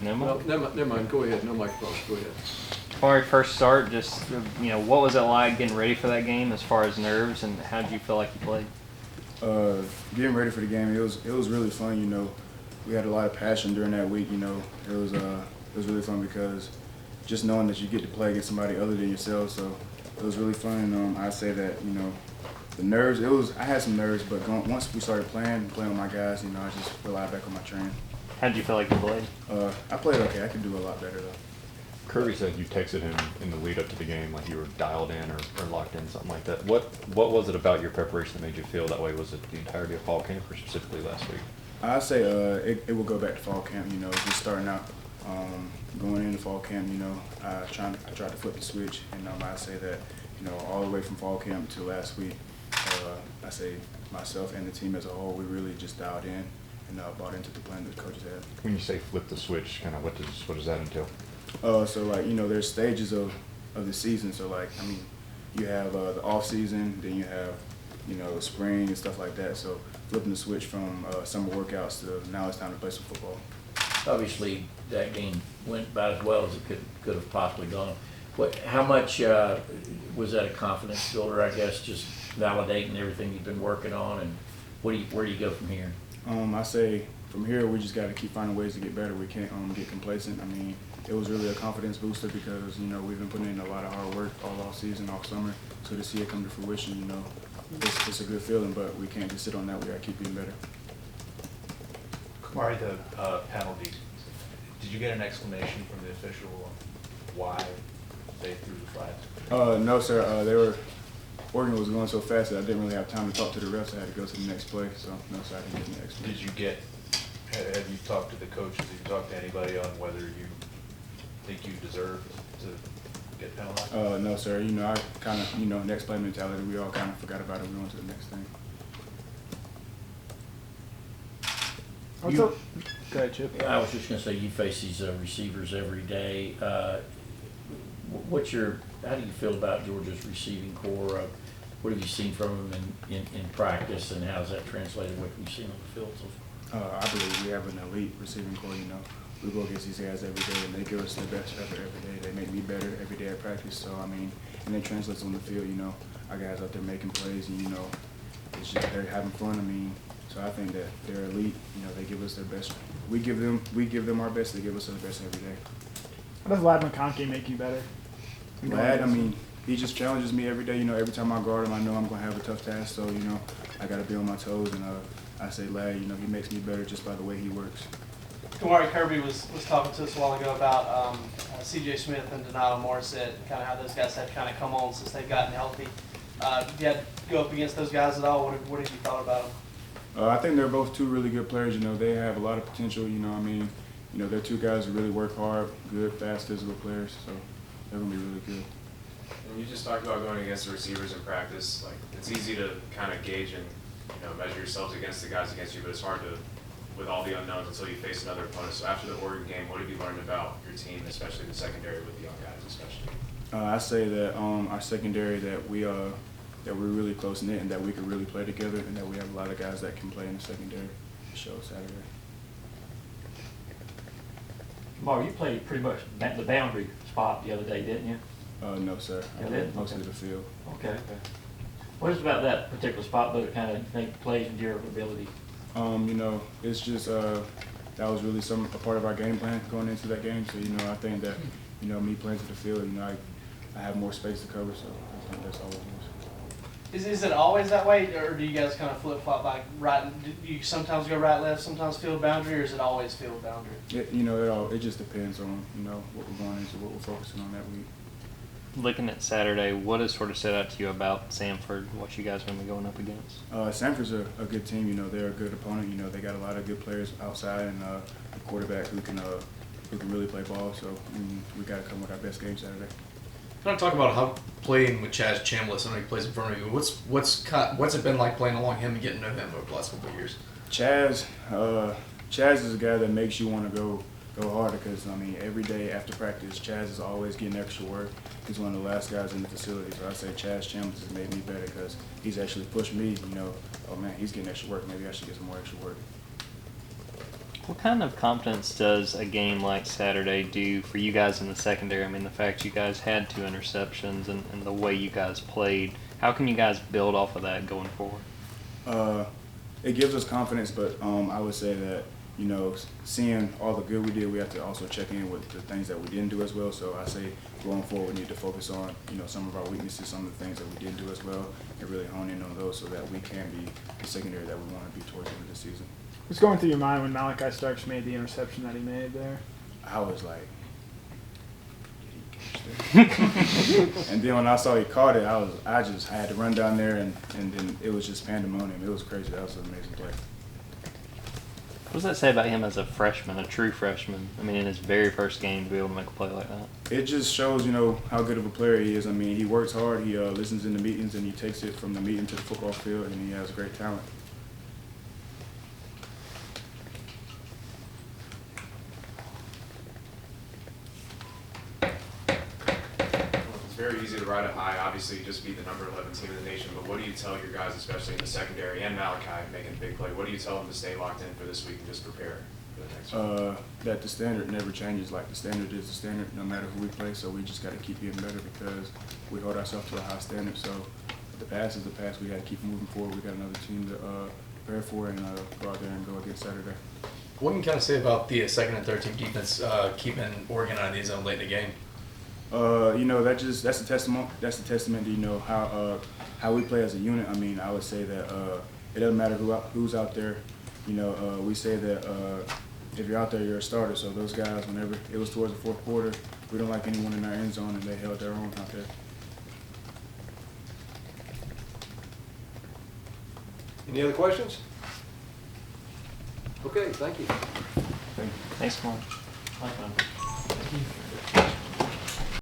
No, No, never mind. Go ahead. No microphone. Go ahead. Kamari, first start, just, what was it like getting ready for that game as far as nerves, and how did you feel like you played? Getting ready for the game, it was really fun. We had a lot of passion during that week. It was really fun because just knowing that you get to play against somebody other than yourself, so it was really fun. I say that the nerves, I had some nerves, but once we started playing with my guys, I just relied back on my training. How did you feel like you played? I played okay. I could do a lot better though. Kirby said you texted him in the lead up to the game like you were dialed in or locked in, something like that. What was it about your preparation that made you feel that way? Was it the entirety of fall camp or specifically last week? I'd say it will go back to fall camp. Just starting out, going into fall camp. I tried to flip the switch, and I'd say that all the way from fall camp to last week, I say myself and the team as a whole, we really just dialed in and bought into the plan that the coaches had. When you say flip the switch, kind of what does that entail? So there's stages of the season. So you have the off season, then you have spring and stuff like that. So flipping the switch from summer workouts to now it's time to play some football. Obviously, that game went about as well as it could have possibly gone. How much was that a confidence builder? I guess just validating everything you've been working on, and where do you go from here? I say from here we just got to keep finding ways to get better. We can't get complacent. It was really a confidence booster because we've been putting in a lot of hard work all off season, all summer. So to see it come to fruition, it's a good feeling. But we can't just sit on that. We got to keep getting better. Kamari, the penalty. Did you get an explanation from the official on why they threw the flag? No, sir. Oregon was going so fast that I didn't really have time to talk to the refs. I had to go to the next play. So no, sir, I didn't get an explanation. Have you talked to the coaches? Have you talked to anybody on whether you think you deserve to get penalized? No, sir. I kind of, next play mentality. We all kind of forgot about it. We went to the next thing. Go ahead, Chip. I was just going to say, you face these receivers every day. How do you feel about Georgia's receiving core? What have you seen from them in practice, and how has that translated what you've seen on the field so far? I believe we have an elite receiving core. We go against these guys every day, and they give us their best effort every day. They make me better every day at practice. So and it translates on the field. Our guys out there making plays, and it's just they're having fun. So I think that they're elite. They give us their best. We give them our best. They give us our best every day. How does Lad McConkey make you better? Lad, he just challenges me every day. Every time I guard him, I know I'm going to have a tough task. So I got to be on my toes, and I say Lad, he makes me better just by the way he works. Kamari, Kirby was talking to us a while ago about C.J. Smith and Donato Morissette, kind of how those guys have kind of come on since they've gotten healthy. You had to go up against those guys at all? What have you thought about them? I think they're both two really good players. They have a lot of potential. They're two guys who really work hard, good, fast, physical players. So they're going to be really good. And you just talked about going against the receivers in practice. It's easy to kind of gauge and measure yourselves against the guys against you, but it's hard to with all the unknowns until you face another opponent. So after the Oregon game, what have you learned about your team, especially the secondary with the young guys, especially? I say that our secondary that we're really close knit and that we can really play together, and that we have a lot of guys that can play in the secondary to show Saturday. Kamari, you played pretty much the boundary spot the other day, didn't you? No, sir. You I did? played mostly the field. Okay. What is it about that particular spot that kind of think plays into your ability? It's just that was really a part of our game plan going into that game. So I think that me playing to the field, I have more space to cover. So I think that's all it is. Is it always that way, or do you guys kind of flip flop right? Do you sometimes go right, left, sometimes field boundary, or is it always field boundary? It just depends on what we're going into, what we're focusing on that week. Looking at Saturday, what has sort of stood out to you about Samford, what you guys are going to be going up against? Samford's a good team. They're a good opponent. They got a lot of good players outside and a quarterback who can really play ball. So we got to come with our best game Saturday. Can I talk about how playing with Chaz Chambliss? I know he plays in front of you. What's it been like playing along him and getting to know him over the last couple of years? Chaz is a guy that makes you want to go harder because, every day after practice, Chaz is always getting extra work. He's one of the last guys in the facility. So I say Chaz Chambliss has made me better because he's actually pushed me, oh man, he's getting extra work. Maybe I should get some more extra work. What kind of confidence does a game like Saturday do for you guys in the secondary? I mean, the fact you guys had 2 interceptions and the way you guys played, how can you guys build off of that going forward? It gives us confidence, but I would say that, you know, seeing all the good we did, we have to also check in with the things that we didn't do as well. So I say going forward, we need to focus on, you know, some of our weaknesses, some of the things that we didn't do as well, and really hone in on those so that we can be the secondary that we want to be towards the end of the season. What's going through your mind when Malachi Starks made the interception that he made there? I was like, did he catch that? And then when I saw he caught it, I had to run down there, and then it was just pandemonium. It was crazy. That was an amazing play. What does that say about him as a freshman, a true freshman? I mean, in his very first game to be able to make a play like that. It just shows, you know, how good of a player he is. I mean, he works hard. He listens in the meetings, and he takes it from the meeting to the football field, and he has great talent. It's very easy to ride a high. Obviously, you just beat the number 11 team in the nation. But what do you tell your guys, especially in the secondary and Malachi making a big play? What do you tell them to stay locked in for this week and just prepare for the next one? That the standard never changes. Like, the standard is the standard no matter who we play. So we just got to keep getting better because we hold ourselves to a high standard. So the past is the past. We got to keep moving forward. We got another team to prepare for and go out there and go against Saturday. What can you kind of say about the second and third team defense keeping Oregon out of the end zone late in the game? You know, that's a testament. That's a testament to, you know, how we play as a unit. I mean, I would say that it doesn't matter who's out there. You know, we say that if you're out there, you're a starter. So those guys, whenever it was towards the fourth quarter, we don't like anyone in our end zone, and they held their own out there. Any other questions? Okay, thank you. Thanks, Mark. Okay.